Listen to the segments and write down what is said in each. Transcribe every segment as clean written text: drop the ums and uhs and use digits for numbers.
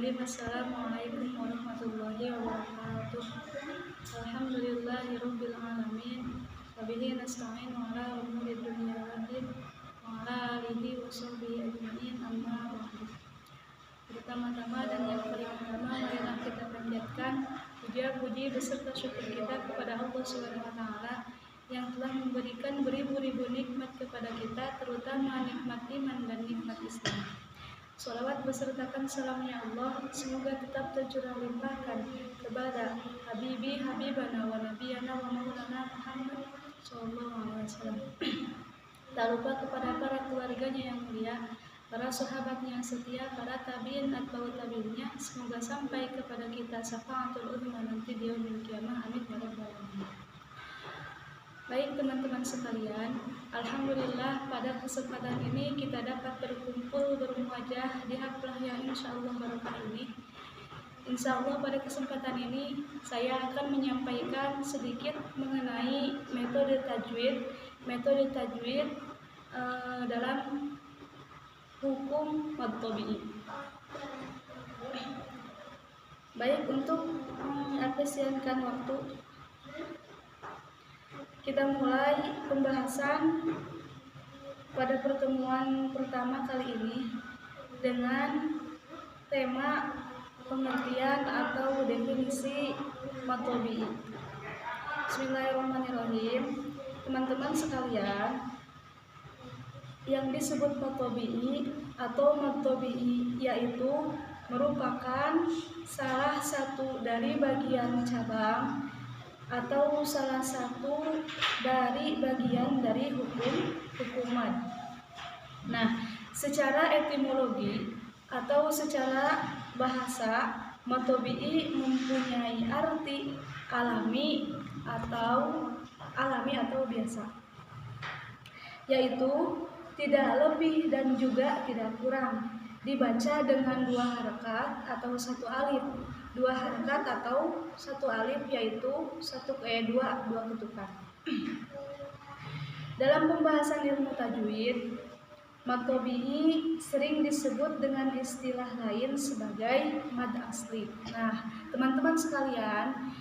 Bismillahirrahmanirrahim. Assalamualaikum warahmatullahi wabarakatuh. Alhamdulillahirabbil alamin. Wabihi nasta'inu ala umuri dunya waddin wa ala alihi wa sahbihi ajma'in. Amma ba'du. Pertama-tama dan yang paling utama, marilah kita panjatkan puja-puji beserta syukur kita kepada Allah Subhanahu wa taala yang telah memberikan beribu-ribu nikmat kepada kita, terutama nikmat iman dan nikmat Islam. Sholawat besertakan salamnya Allah semoga tetap tercurah limpahkan kepada Habibi Habibana wa Nabiyana wa Maulana Muhammad sallallahu alaihi wasallam. Tak lupa kepada para keluarganya yang mulia, para sahabatnya yang setia, para tabiin atau tabiinnya, semoga sampai kepada kita syafaatul uzma nanti di yaumil qiyamah. Amin ya rabbal alamin. Baik teman-teman sekalian, alhamdulillah pada kesempatan ini kita dapat berkumpul bermuajah di haflah yang insyaallah barokah ini. Insyaallah pada kesempatan ini saya akan menyampaikan sedikit mengenai metode tajwid dalam hukum mad tabi'i. Baik, untuk mengefisienkan waktu, kita mulai pembahasan pada pertemuan pertama kali ini dengan tema pengertian atau definisi mad tabi'i. Bismillahirrahmanirrahim. Teman-teman sekalian, yang disebut mad tabi'i atau mad tabi'i yaitu merupakan salah satu dari bagian cabang atau salah satu dari bagian dari hukum mad. Nah, secara etimologi atau secara bahasa, mad tabi'i mempunyai arti alami atau biasa, yaitu tidak lebih dan juga tidak kurang, dibaca dengan dua harakat atau satu alif. Dua harakat atau satu alif yaitu dua ketukan. Dalam pembahasan ilmu tajwid, mad tabi'i sering disebut dengan istilah lain sebagai mad asli. Nah, teman-teman sekalian,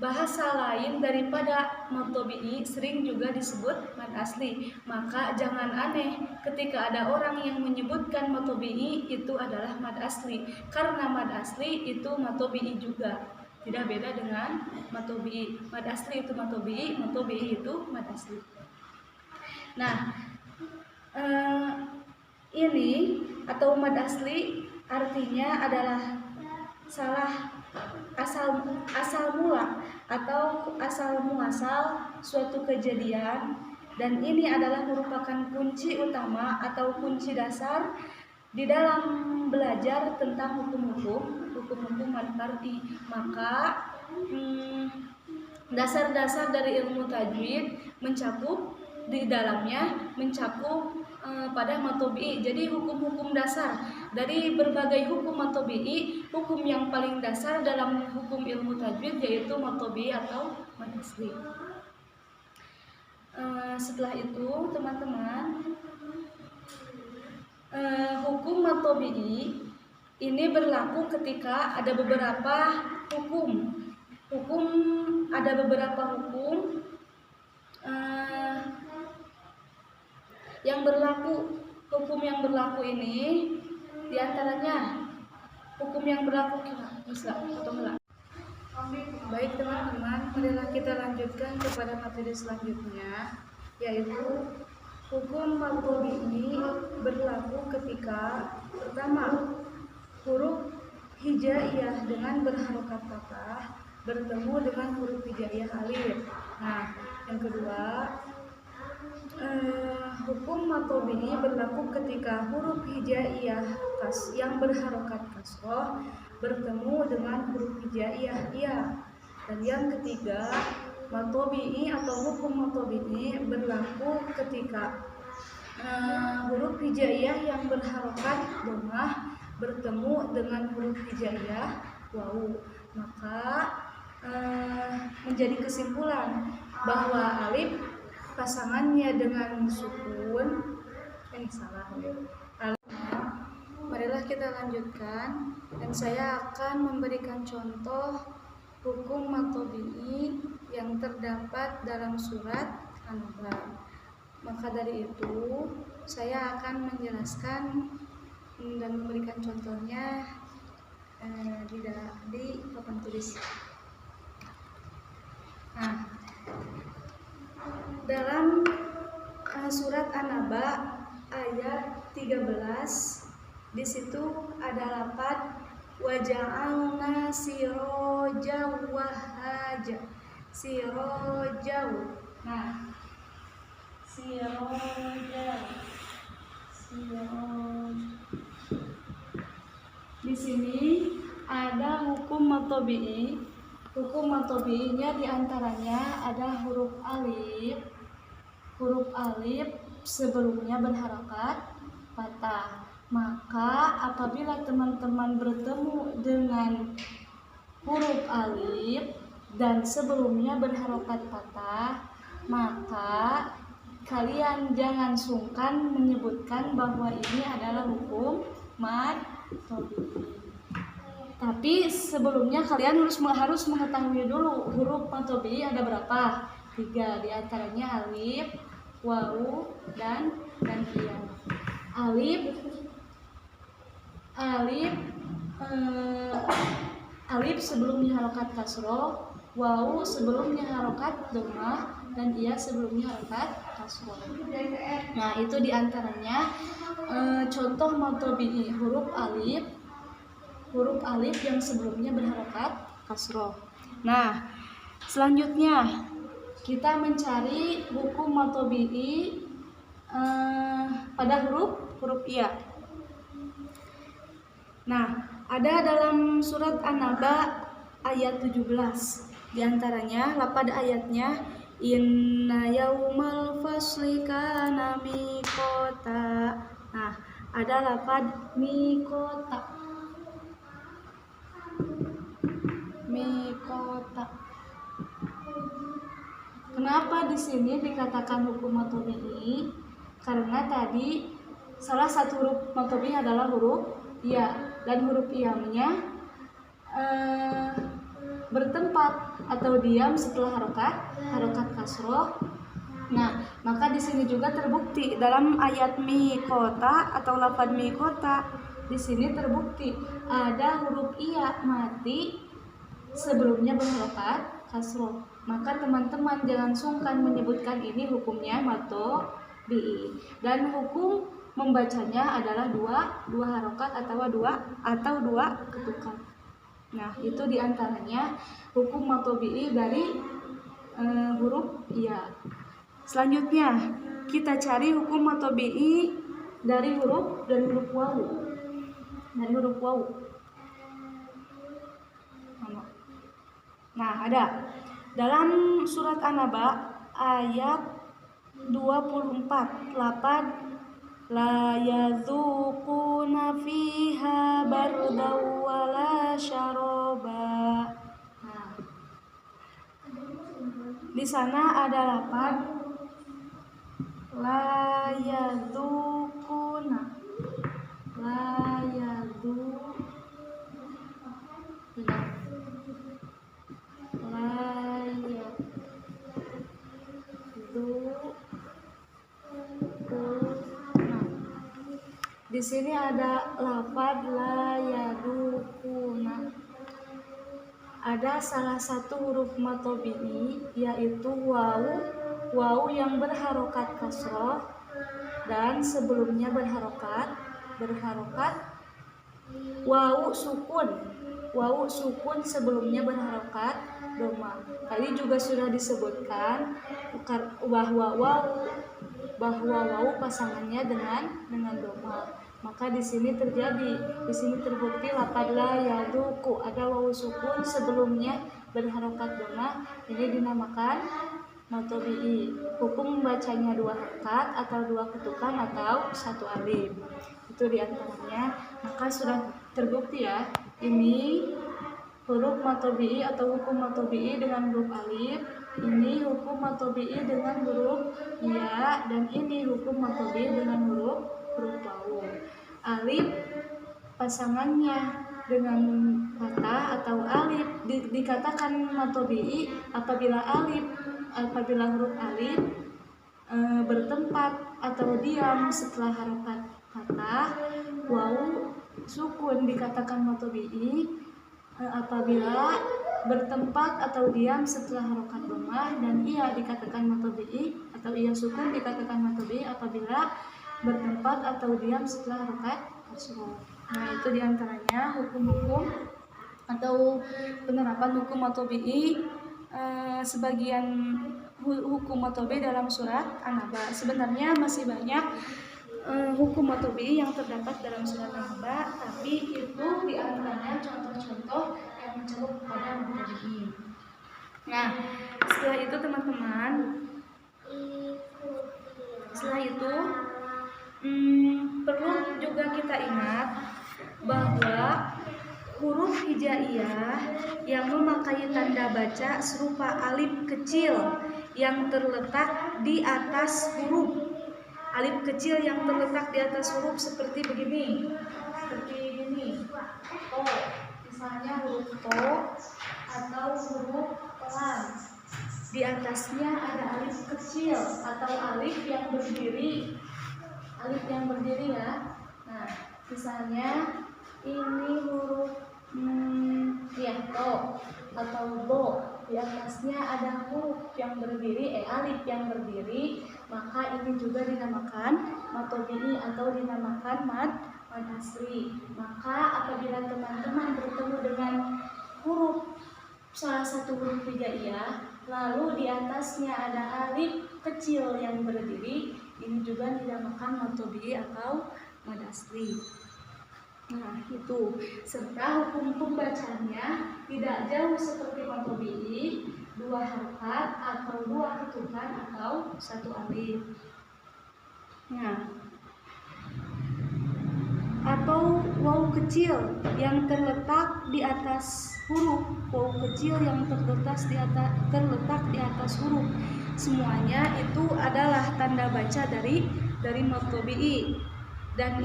bahasa lain daripada mad tabi'i sering juga disebut mad asli. Maka jangan aneh ketika ada orang yang menyebutkan mad tabi'i itu adalah mad asli, karena mad asli itu mad tabi'i juga. Tidak beda dengan mad tabi'i. Mad asli itu mad tabi'i, mad tabi'i itu mad asli. Nah, ini atau mad asli artinya adalah asal mula atau asal muasal suatu kejadian, dan ini adalah merupakan kunci utama atau kunci dasar di dalam belajar tentang hukum-hukum mad far'i. Maka dasar-dasar dari ilmu tajwid di dalamnya mencakup pada mad tabi'i. Jadi hukum-hukum dasar dari berbagai hukum mad tabi'i, hukum yang paling dasar dalam hukum ilmu tajwid yaitu mad tabi'i atau mad asli. Setelah itu teman-teman, hukum mad tabi'i ini berlaku ketika ada beberapa hukum yang berlaku. Hukum yang berlaku ini diantaranya hukum yang berlaku Baik teman-teman, marilah kita lanjutkan kepada materi selanjutnya, yaitu hukum mad tabi'i berlaku ketika pertama, huruf hijaiyah dengan berharokat fathah bertemu dengan huruf hijaiyah alif. Nah, yang kedua, hukum mad tabi'i berlaku ketika huruf hijaiyah yang berharokat kasroh bertemu dengan huruf hijaiyah ya. Dan yang ketiga, mad tabi'i atau hukum mad tabi'i berlaku ketika huruf hijaiyah yang berharokat dhammah bertemu dengan huruf hijaiyah waw. Maka menjadi kesimpulan bahwa alif pasangannya dengan sukun marilah kita lanjutkan dan saya akan memberikan contoh hukum matobi'i yang terdapat dalam surat An-Naba. Maka dari itu saya akan menjelaskan dan memberikan contohnya di papan tulis. Nah, dalam surat An-Naba ayat 13 di situ ada lafaz waja'alna sirajan wahaja. Sirajan. Nah, sirajan. Di sini ada hukum matobi'i. Hukum matobi'inya diantaranya ada huruf alif. Huruf alif sebelumnya berharokat fathah. Maka apabila teman-teman bertemu dengan huruf alif dan sebelumnya berharokat fathah, maka kalian jangan sungkan menyebutkan bahwa ini adalah hukum matobi'i. Tapi sebelumnya kalian harus mengetahui dulu huruf matobi'i ada berapa? 3, diantaranya alif, wawu, dan iya. Alif sebelumnya harokat kasroh, wawu sebelumnya harokat dhammah, dan iya sebelumnya harokat kasroh. Nah, itu diantaranya contoh matobi'i huruf alif yang sebelumnya berharokat kasroh. Nah, selanjutnya kita mencari hukum matobi'i pada huruf iya. Nah, ada dalam surat An-Naba ayat 17. Di antaranya lafaz ayatnya inna yaumal fasli kana miqota. Nah, ada lafaz miqota. Kenapa di sini dikatakan hukum matobi'i? Karena tadi salah satu huruf matobi'i adalah huruf iya, dan huruf iya-nya bertempat atau diam setelah harokat kasroh. Nah, maka di sini juga terbukti dalam ayat miqota atau lafaz miqota. Di sini terbukti ada huruf iya mati sebelumnya berharokat kasroh. Maka teman-teman jangan sungkan menyebutkan ini hukumnya matobi'i. Dan hukum membacanya adalah dua harokat atau dua ketukan. Nah, itu diantaranya hukum matobi'i dari huruf iya. Selanjutnya kita cari hukum matobi'i dari huruf wawu. Dari huruf wawu. Nah, ada dalam surat An-Naba ayat 24 lafaz la yadzuquna fiha bardaw wala syaraba. Nah, di sana ada lafaz la yadzuquna. Di sini ada lafaz la yadukuna. Ada salah satu huruf matobi'i yaitu wawu yang berharokat kasroh dan sebelumnya berharokat wawu sukun sebelumnya berharokat dhammah. Tadi juga sudah disebutkan bahwa wawu pasangannya dengan dhammah. Maka di sini terbukti lafaz la yaduku ada wawu sukun sebelumnya berharokat dhammah. Ini dinamakan matobi'i. Hukum membacanya 2 harokat atau 2 ketukan atau 1 alif. Itu diantaranya. Maka sudah terbukti ya. Ini huruf matobi'i atau hukum matobi'i dengan huruf alif. Ini hukum matobi'i dengan huruf ya, dan ini hukum matobi'i dengan huruf wawu. Alif pasangannya dengan fathah atau alif dikatakan mad tabi'i apabila huruf alif bertempat atau diam setelah harokat fathah. Wawu sukun dikatakan mad tabi'i apabila bertempat atau diam setelah harokat dhammah, dan iya dikatakan mad tabi'i atau iya sukun dikatakan mad tabi'i apabila bertempat atau diam setelah harokat kasroh. Nah, itu diantaranya hukum-hukum atau penerapan hukum mad tabi'i, sebagian hukum mad tabi'i dalam surat An-Naba. Sebenarnya masih banyak hukum mad tabi'i yang terdapat dalam surat An-Naba, tapi itu diantaranya contoh-contoh yang mencakup pada mad tabi'i. Nah, setelah itu teman-teman, perlu juga kita ingat bahwa huruf hijaiyah yang memakai tanda baca serupa alif kecil yang terletak di atas huruf. Alif kecil yang terletak di atas huruf seperti begini. To, misalnya huruf to atau huruf lam. Di atasnya ada alif kecil atau alif yang berdiri ya. Nah, misalnya ini huruf to atau bo, di atasnya ada huruf yang berdiri, alif yang berdiri, maka ini juga dinamakan mad tabi'i atau dinamakan mad asli. Maka apabila teman-teman bertemu dengan salah satu huruf hijaiyah, lalu di atasnya ada alif kecil yang berdiri, ini juga dinamakan mad tabi'i atau mad asli. Nah, itu serta hukum pembacanya tidak jauh seperti mad tabi'i, 2 harokat atau 2 ketukan atau 1 alif. Nah, atau wawu kecil yang terletak di atas huruf, terletak di atas huruf. Semuanya itu adalah tanda baca dari mad tabi'i, dan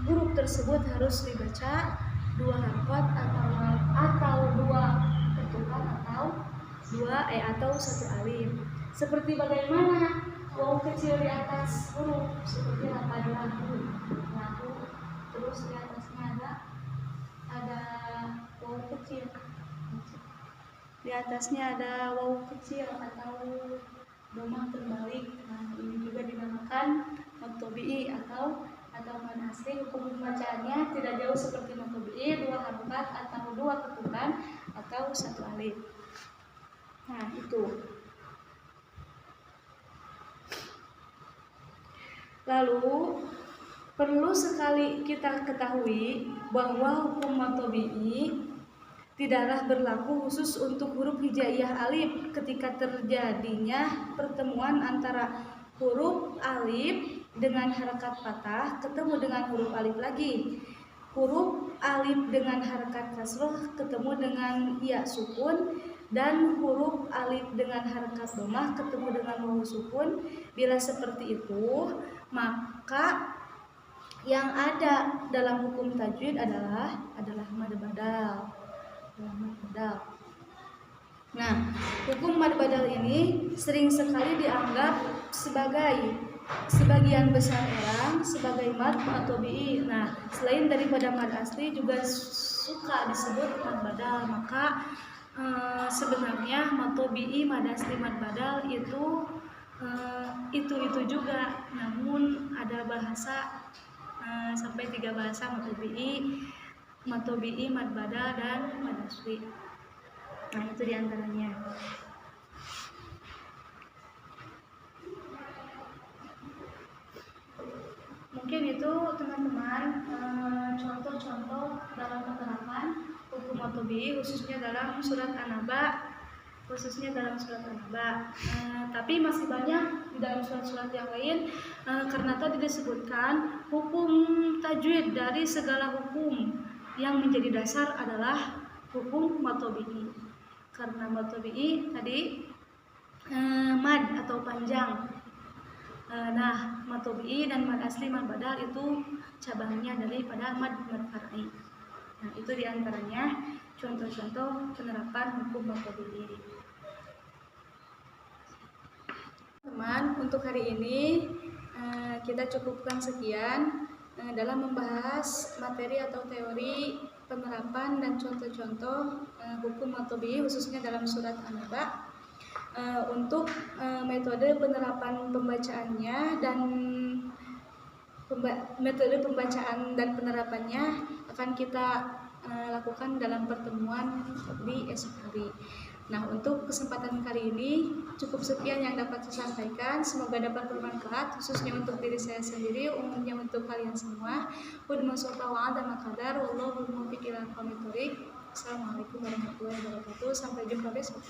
huruf tersebut harus dibaca 2 harokat atau 2 ketukan atau 1 alif. Seperti bagaimana wawu kecil di atas huruf, seperti lahu, terus di atasnya ada wawu kecil. Di atasnya ada wawu kecil atau dhammah terbalik. Nah, ini juga dinamakan mad tabi'i atau mad asli. Hukum pembacaannya tidak jauh seperti mad tabi'i, 2 harokat atau 2 ketukan atau 1 alif. Nah, itu. Lalu perlu sekali kita ketahui bahwa hukum mad tabi'i tidaklah berlaku khusus untuk huruf hijaiyah alif ketika terjadinya pertemuan antara huruf alif dengan harakat fathah ketemu dengan huruf alif lagi, huruf alif dengan harakat kasroh ketemu dengan ya sukun, dan huruf alif dengan harakat dhammah ketemu dengan wawu sukun. Bila seperti itu, maka yang ada dalam hukum tajwid adalah mad badal. Nah, hukum mad badal ini sering sekali dianggap sebagian besar orang sebagai mad tabi'i. Nah, selain daripada mad asli juga suka disebut mad badal. Maka sebenarnya mad tabi'i, mad asli, mad badal itu juga. Namun ada bahasa sampai 3 bahasa mad tabi'i, mad badal, dan mad asli. Nah, itu diantaranya. Mungkin itu teman-teman contoh-contoh dalam penerapan hukum mad tabi'i khususnya dalam surat An-Naba. Tapi masih banyak di dalam surat-surat yang lain, karena tadi disebutkan hukum tajwid dari segala hukum yang menjadi dasar adalah hukum mad tabi'i. Karena mad tabi'i tadi mad atau panjang. Nah, mad tabi'i dan mad asli, mad badal itu cabangnya daripada mad far'i. Nah, itu diantaranya contoh-contoh penerapan hukum mad tabi'i. Teman, untuk hari ini kita cukupkan sekian dalam membahas materi atau teori penerapan dan contoh-contoh hukum mad tabi'i khususnya dalam surat An-Naba. Untuk metode penerapan pembacaannya dan metode pembacaan dan penerapannya akan kita lakukan dalam pertemuan di esok hari. Nah, untuk kesempatan kali ini cukup sekian yang dapat saya sampaikan. Semoga dapat bermanfaat khususnya untuk diri saya sendiri, umumnya untuk kalian semua. Assalamualaikum warahmatullahi wabarakatuh. Sampai jumpa besok.